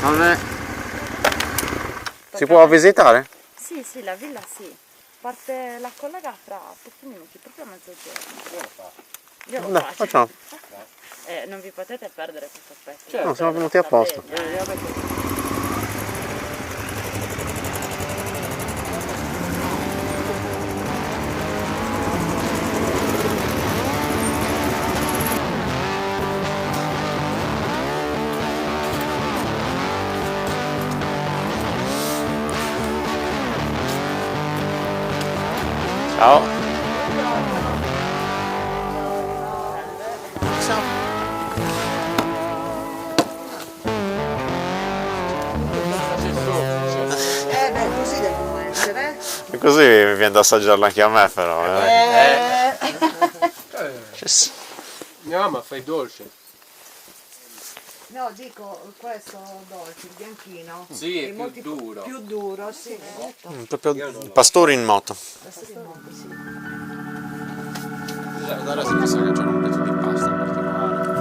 Vabbè. Si può visitare? Sì, sì, la villa sì. Parte la collega fra pochi minuti, proprio a mezzogiorno. Io lo Dai, faccio. facciamo. Non vi potete perdere questo aspetto. Certo. No, siamo venuti apposta. Ciao. Beh, così devono essere. E così mi viene da assaggiarla anche a me però. Mia mamma fa i dolci. No, dico, questo dolce, il bianchino. Sì, è più molto duro. Più duro, sì. Proprio pastori in moto. Questo è molto, sì. Allora si possa agganciare un pezzo di pasta in particolare.